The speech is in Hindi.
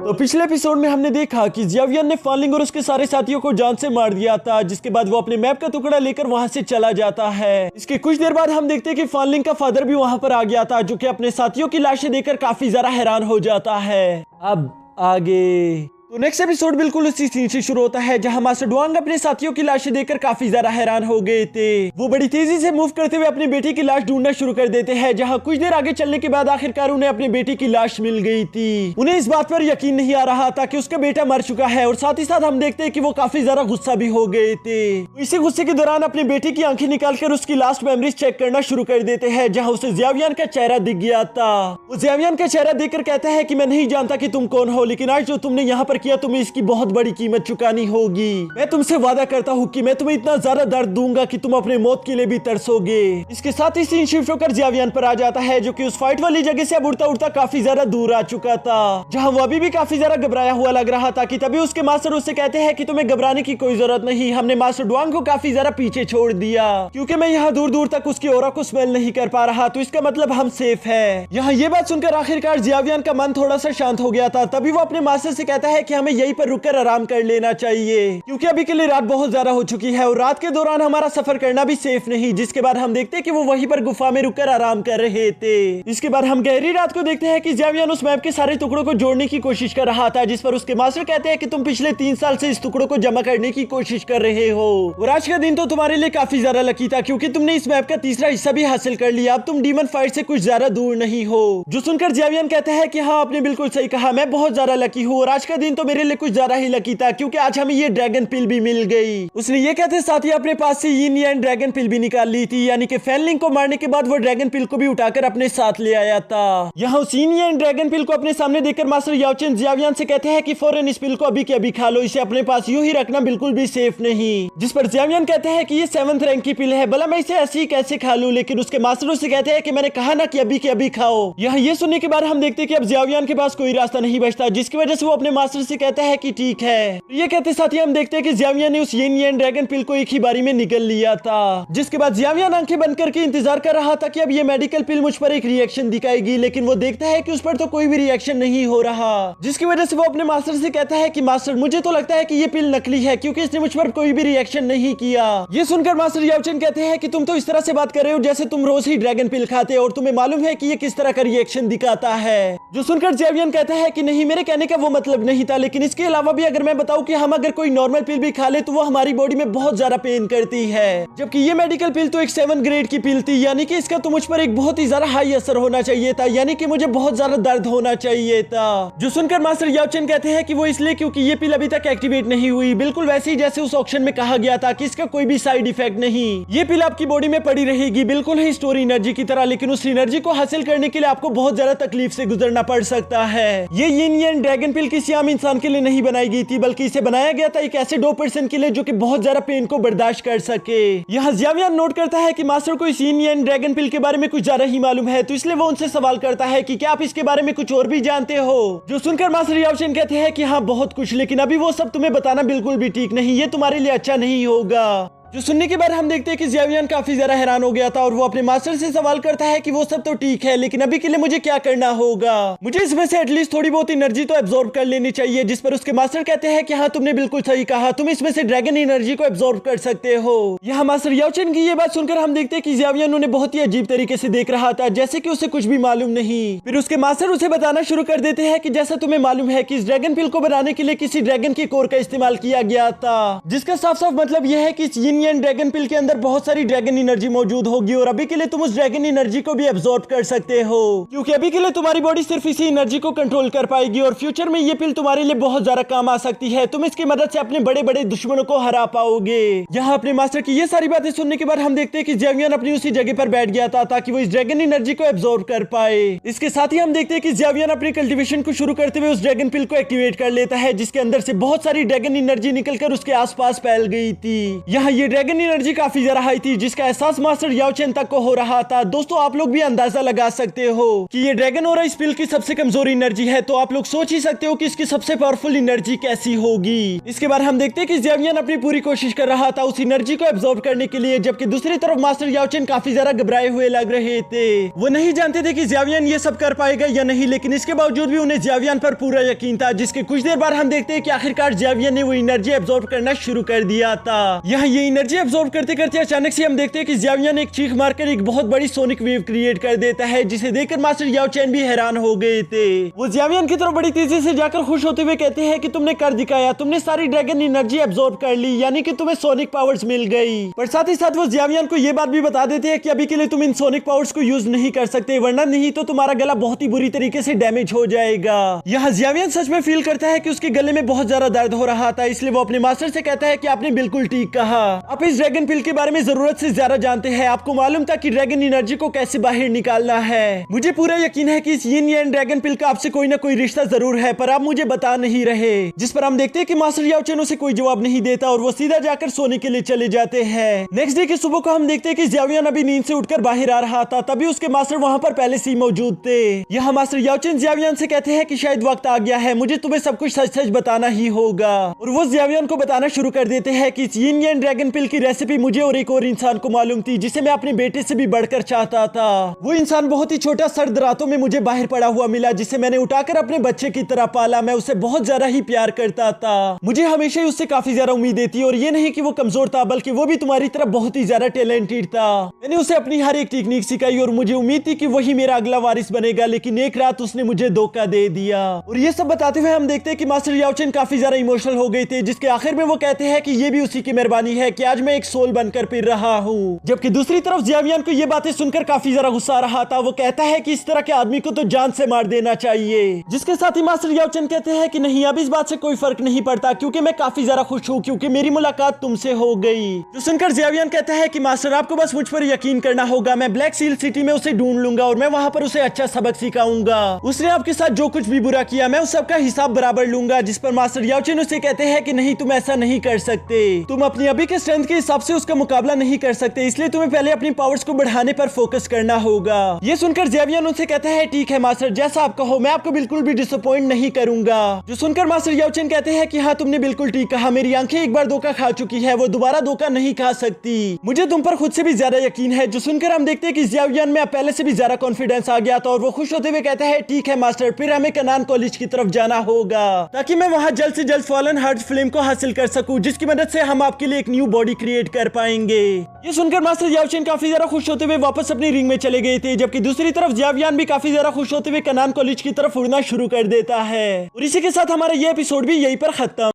तो पिछले एपिसोड में हमने देखा कि जियावियन ने फानलिंग और उसके सारे साथियों को जान से मार दिया था, जिसके बाद वो अपने मैप का टुकड़ा लेकर वहां से चला जाता है। इसके कुछ देर बाद हम देखते हैं कि फानलिंग का फादर भी वहां पर आ गया था, जो कि अपने साथियों की लाशें देखकर काफी ज्यादा हैरान हो जाता है। अब आगे तो नेक्स्ट एपिसोड बिल्कुल उसी सीन से शुरू होता है, जहां मास्टर डुआंग अपने साथियों की लाशें देखकर काफी ज्यादा हैरान हो गए थे। वो बड़ी तेजी से मूव करते हुए अपनी बेटी की लाश ढूंढना शुरू कर देते हैं, जहां कुछ देर आगे चलने के बाद आखिरकार उन्हें अपनी बेटी की लाश मिल गई थी। उन्हें इस बात पर यकीन नहीं आ रहा था कि उसका बेटा मर चुका है, और साथ ही साथ हम देखते हैं कि वो काफी ज्यादा गुस्सा भी हो गए थे। इसी गुस्से के दौरान अपनी बेटी की आंखें निकालकर उसकी लास्ट मेमोरीज चेक करना शुरू कर देते हैं, जहां उसे जियावियन का चेहरा दिख गया था। वो जियावियन का चेहरा देखकर कहता है कि मैं नहीं जानता कि तुम कौन हो, लेकिन आज जो तुमने यहाँ पर किया तुम्हें इसकी बहुत बड़ी कीमत चुकानी होगी। मैं तुमसे वादा करता हूँ कि मैं तुम्हें इतना ज्यादा दर्द दूंगा कि तुम अपने मौत के लिए भी तरसोगे। इसके साथ ही सीन शिफ्ट होकर जियावियन पर आ जाता है, जो कि उस फाइट वाली जगह से अब उड़ता उड़ता काफी ज्यादा दूर आ चुका था, जहाँ वो अभी भी काफी ज्यादा घबराया हुआ लग रहा था। कि तभी उसके मास्टर उससे कहते हैं कि तुम्हें घबराने की कोई जरूरत नहीं, हमने मास्टर डुआंग को काफी ज्यादा पीछे छोड़ दिया, क्योंकि मैं यहाँ दूर दूर तक उसकी ऑरा को स्मेल नहीं कर पा रहा, तो इसका मतलब हम सेफ है। यहाँ ये बात सुनकर आखिरकार जियावियन का मन थोड़ा सा शांत हो गया था। तभी वो अपने मास्टर से कहता है कि हमें यहीं पर रुककर आराम कर लेना चाहिए, क्योंकि अभी के लिए रात बहुत ज्यादा हो चुकी है और रात के दौरान हमारा सफर करना भी सेफ नहीं। जिसके बाद हम देखते हैं कि वो वहीं पर गुफा में रुककर आराम कर रहे थे। इसके बाद हम गहरी रात को देखते हैं कि जियावियन उस मैप के सारे टुकड़ों को जोड़ने की कोशिश कर रहा था, जिस पर उसके मास्टर कहते हैं कि तुम पिछले 3 साल से इस टुकड़ों को जमा करने की कोशिश कर रहे हो, और आज का दिन तो तुम्हारे लिए काफी ज्यादा लकी था, क्योंकि तुमने इस मैप का तीसरा हिस्सा भी हासिल कर लिया। अब तुम डीमन फाइट से कुछ ज्यादा दूर नहीं हो। जो सुनकर जियावियन कहता है कि हाँ आपने बिल्कुल सही कहा, मैं बहुत ज्यादा लकी हूँ, और आज का दिन तो मेरे लिए कुछ ज्यादा ही लकी था, क्योंकि आज हमें ये ड्रैगन पिल भी मिल गई। उसने ये कहते साथ ही अपने पास से यिन यान ड्रैगन पिल भी निकाल ली थी, यानी कि फैनलिंग को मारने के बाद वो ड्रैगन पिल को भी उठाकर अपने साथ ले आया था। यहाँ उस यिन यान ड्रैगन पिल को अपने सामने देखकर मास्टर याओचेन जियावियन से कहते हैं कि फौरन इस पिल को अभी के अभी खा लो, इसे अपने पास यूं ही रखना बिल्कुल भी सेफ नहीं। जिस पर जियावियन कहते हैं कि ये 7th रैंक की पिल है, भला मैं इसे ऐसे ही कैसे खा लूं, लेकिन उसके मास्टर उससे कहते हैं कि मैंने कहा ना कि अभी के अभी खाओ। यहाँ ये सुनने के बाद हम देखते हैं कि अब जियावियन के पास कोई रास्ता नहीं बचता, जिसकी वजह से वो अपने मास्टर से कहता है कि ठीक है। ये कहते साथ ही हम देखते हैं कि जियावियन ने उस यिन यान ड्रैगन पिल को एक ही बारी में निगल लिया था, जिसके बाद जियावियन आंखें बंद करके इंतजार कर रहा था कि अब ये मेडिकल पिल मुझ पर एक रिएक्शन दिखाएगी, लेकिन वो देखता है कि उस पर तो कोई भी रिएक्शन नहीं हो रहा, जिसकी वजह से वो अपने मास्टर से कहता है कि मास्टर मुझे तो लगता है कि ये पिल नकली है, क्योंकि इसने मुझ पर कोई भी रिएक्शन नहीं किया। ये सुनकर मास्टर याओचेन कहते हैं कि तुम तो इस तरह से बात कर रहे हो जैसे तुम रोज ही ड्रैगन पिल खाते हो और तुम्हें मालूम है कि ये किस तरह का रिएक्शन दिखाता है। जो सुनकर जियावियन कहता है कि नहीं, मेरे कहने का वो मतलब नहीं था, लेकिन इसके अलावा भी अगर मैं बताऊं कि हम अगर कोई नॉर्मल पिल भी खा ले तो वो हमारी बॉडी में बहुत ज्यादा पेन करती है, जबकि ये मेडिकल पिल तो एक 7 ग्रेड की पिल थी, यानी कि इसका तो मुझ पर एक बहुत ही ज्यादा हाई असर होना चाहिए था, यानी कि मुझे बहुत ज्यादा दर्द होना चाहिए था। जो सुनकर मास्टर याओचेन कहते हैं कि वो इसलिए क्योंकि ये पिल अभी तक एक्टिवेट नहीं हुई, बिल्कुल वैसे ही जैसे उस ऑक्शन में कहा गया था कि इसका कोई भी साइड इफेक्ट नहीं, ये पिल आपकी बॉडी में पड़ी रहेगी बिल्कुल ही स्टोर एनर्जी की तरह, लेकिन उस एनर्जी को हासिल करने के लिए आपको बहुत ज्यादा तकलीफ से गुजरना पड़ सकता है। ये यिन यान ड्रैगन पिल किसी आम इंसान के लिए नहीं बनाई गई थी, बल्कि इसे बनाया गया था एक ऐसे 2% के लिए जो कि बहुत ज्यादा पेन को बर्दाश्त कर सके। यहाँ जियावियन नोट करता है कि मास्टर को इस यिन यान ड्रैगन पिल के बारे में कुछ ज्यादा ही मालूम है, तो इसलिए वो उनसे सवाल करता है कि क्या आप इसके बारे में कुछ और भी जानते हो। जो सुनकर मास्टर याओचेन कहते हैं कि हाँ बहुत कुछ, लेकिन अभी वो सब तुम्हें बताना बिल्कुल भी ठीक नहीं, ये तुम्हारे लिए अच्छा नहीं होगा। जो सुनने के बाद हम देखते हैं कि जियावियन काफी ज्यादा हैरान हो गया था, और वो अपने मास्टर से सवाल करता है कि वो सब तो ठीक है, लेकिन अभी के लिए मुझे क्या करना होगा, मुझे इसमें से एटलीस्ट थोड़ी बहुत एनर्जी तो एब्जॉर्ब कर लेनी चाहिए। जिस पर उसके मास्टर कहते हैं कि हाँ तुमने बिल्कुल सही कहा, तुम इसमें से ड्रैगन एनर्जी को एब्जॉर्ब कर सकते हो। यहाँ मास्टर याओचेन की ये बात सुनकर हम देखते हैं कि जियावियन उन्हें बहुत ही अजीब तरीके से देख रहा था, जैसे कि उसे कुछ भी मालूम नहीं। फिर उसके मास्टर उसे बताना शुरू कर देते हैं कि जैसा तुम्हें मालूम है कि इस ड्रैगन पिल को बनाने के लिए किसी ड्रैगन की कोर का इस्तेमाल किया गया था, जिसका साफ साफ मतलब यह है कि इस यिन यान ड्रैगन पिल के अंदर बहुत सारी ड्रैगन एनर्जी मौजूद होगी, और अभी के लिए तुम उस ड्रैगन एनर्जी को भी एब्जॉर्ब कर सकते हो, क्योंकि अभी के लिए तुम्हारी बॉडी सिर्फ इसी एनर्जी को कंट्रोल कर पाएगी, और फ्यूचर में ये पिल तुम्हारे लिए बहुत ज्यादा काम आ सकती है। तुम इसकी मदद से अपने बड़े बड़े दुश्मनों को हरा पाओगे। यहाँ अपने मास्टर की ये सारी बातें सुनने के बाद हम देखते हैं कि जियावियन अपनी उसी जगह पर बैठ गया था ताकि वो इस ड्रैगन एनर्जी को एब्जॉर्ब कर पाए। इसके साथ ही हम देखते हैं कि जियावियन अपनी कल्टीवेशन को शुरू करते हुए उस ड्रैगन पिल को एक्टिवेट कर लेता है, जिसके अंदर से बहुत सारी ड्रैगन एनर्जी निकलकर उसके आसपास फैल गई थी। यहाँ ये ड्रैगन एनर्जी काफी ज्यादा हाई थी, जिसका एहसास मास्टर याओ चेन तक को हो रहा था। दोस्तों आप लोग भी अंदाजा लगा सकते हो कि ये ड्रैगन और इस पिल की सबसे कमजोर एनर्जी है, तो आप लोग सोच ही सकते हो कि इसकी सबसे पावरफुल एनर्जी कैसी होगी। इसके बाद हम देखते हैं कि ज़ेवियन अपनी पूरी कोशिश कर रहा था उस एनर्जी को एब्जॉर्ब करने के लिए, जबकि दूसरी तरफ मास्टर याओ चेन काफी ज्यादा घबराए हुए लग रहे थे। वो नहीं जानते थे कि ज़ेवियन ये सब कर पाएगा या नहीं, लेकिन इसके बावजूद भी उन्हें ज़ेवियन पर पूरा यकीन था। जिसके कुछ देर बाद हम देखते हैं कि आखिरकार ज़ेवियन ने वो एनर्जी एब्जॉर्ब करना शुरू कर दिया था। यहाँ ये एनर्जी एब्जॉर्ब करते करते अचानक से हम देखते हैं कि ज़ेवियन एक चीख मारकर एक बहुत बड़ी सोनिक वेव क्रिएट कर देता है, जिसे देखकर मास्टर याओ चेन भी हैरान हो गए थे। वो ज़ेवियन की तरफ बड़ी तेजी से जाकर खुश होते हुए कहते हैं कि तुमने कर दिखाया, तुमने सारी ड्रैगन एनर्जी एब्जॉर्ब कर ली, यानी कि तुम्हें सोनिक पावर्स मिल गई। पर साथ ही साथ वो ज़ेवियन को ये बात भी बता देते हैं कि अभी के लिए तुम इन सोनिक पावर्स को यूज नहीं कर सकते, वरना नहीं तो तुम्हारा गला बहुत ही बुरी तरीके से डैमेज हो जाएगा। यहाँ ज़ेवियन सच में फील करता है कि उसके गले में बहुत ज्यादा दर्द हो रहा था, इसलिए वो अपने मास्टर से कहता है कि आपने बिल्कुल ठीक कहा, आप इस ड्रैगन पिल के बारे में जरूरत से ज्यादा जानते हैं, आपको मालूम था कि ड्रैगन एनर्जी को कैसे बाहर निकालना है। मुझे पूरा यकीन है कि इस यिन यान ड्रैगन पिल का आपसे कोई ना कोई रिश्ता जरूर है, पर आप मुझे बता नहीं रहे। जिस पर हम देखते हैं कि मास्टर याओ चेन उसे कोई जवाब नहीं देता और वो सीधा जाकर सोने के लिए चले जाते हैं। नेक्स्ट डे की सुबह को हम देखते हैं कि ज़ेवियन अभी नींद से उठकर बाहर आ रहा था, तभी उसके मास्टर वहाँ पर पहले से ही मौजूद थे। यहाँ मास्टर याओ चेन ज़ेवियन से कहते हैं कि शायद वक्त आ गया है, मुझे तुम्हें सब कुछ सच सच बताना ही होगा। और वो ज़ेवियन को बताना शुरू कर देते हैं कि यिन यान ड्रैगन पिल की रेसिपी मुझे और एक और इंसान को मालूम थी, जिसे मैं अपने बेटे से भी बढ़कर चाहता था। वो इंसान बहुत ही छोटा सर्द रातों में मुझे बाहर पड़ा हुआ मिला, जिसे मैंने उठाकर अपने बच्चे की तरह पाला। मैं उसे बहुत ज्यादा ही प्यार करता था, मुझे हमेशा ही उससे काफी ज्यादा उम्मीदें थी, और ये नहीं कि वो कमजोर था, बल्कि वो भी तुम्हारी तरह बहुत ही ज्यादा टैलेंटेड था। मैंने उसे अपनी हर एक टेक्निक सिखाई और मुझे उम्मीद थी कि वही मेरा अगला वारिस बनेगा, लेकिन एक रात उसने मुझे धोखा दे दिया। और ये सब बताते हुए हम देखते हैं कि मास्टर याओ चेन काफी ज्यादा इमोशनल हो गए थे, जिसके आखिर में वो कहते हैं कि ये भी उसी की मेहरबानी है कि आज मैं एक सोल बनकर फिर रहा हूँ। जबकि दूसरी तरफ ज़ेवियन को ये बातें सुनकर काफी ज्यादा गुस्सा आ रहा था। वो कहता है कि इस तरह के आदमी को तो जान से मार देना चाहिए। जिसके साथ ही मास्टर याओ चेन कहते हैं कि नहीं, अब इस बात से कोई फर्क नहीं पड़ता, क्योंकि मैं काफी ज्यादा खुश हूँ, क्योंकि मेरी मुलाकात तुमसे हो गई। जो सुनकर ज़ेवियन कहता है कि मास्टर आपको बस मुझ पर यकीन करना होगा, मैं ब्लैक सील सिटी में उसे ढूंढ लूंगा और मैं वहाँ पर उसे अच्छा सबक सिखाऊंगा। उसने आपके साथ जो कुछ भी बुरा किया, मैं उस सबका हिसाब बराबर लूंगा। जिस पर मास्टर याओ चेन उसे कहते हैं कि नहीं, तुम ऐसा नहीं कर सकते, तुम अपनी अभी के स्ट्रेंथ के हिसाब से उसका मुकाबला नहीं कर सकते, इसलिए तुम्हें पहले अपनी पावर्स को बढ़ाने पर फोकस करना होगा। ये सुनकर ज़ेवियन उनसे कहता है ठीक है मास्टर, जैसा आप कहो, मैं आपको बिल्कुल भी डिसअपॉइंट नहीं करूंगा। जो सुनकर मास्टर याओ चेन कहते हैं कि हाँ, तुमने बिल्कुल ठीक कहा, मेरी आंखें एक बार धोखा खा चुकी है, वो दोबारा धोखा नहीं खा सकती, मुझे तुम पर खुद से भी ज्यादा यकीन है। जो सुनकर हम देखते हैं कि ज़ेवियन में पहले से भी ज्यादा कॉन्फिडेंस आ गया था और वो खुश होते हुए कहता है ठीक है मास्टर, फिर हमें कनान कॉलेज की तरफ जाना होगा, ताकि मैं वहाँ जल्द से जल्द फॉलन हार्ट्स फ्लेम को हासिल कर सकूं, जिसकी मदद से हम आपके लिए एक न्यू बॉडी क्रिएट कर पाएंगे। ये सुनकर मास्टर याओ चेन काफी ज्यादा खुश होते हुए वापस अपनी रिंग में चले गए थे, जबकि दूसरी तरफ ज़ेवियन भी काफी ज्यादा खुश होते हुए कनान कॉलेज की तरफ उड़ना शुरू कर देता है। और इसी के साथ हमारा ये एपिसोड भी यहीं पर खत्म।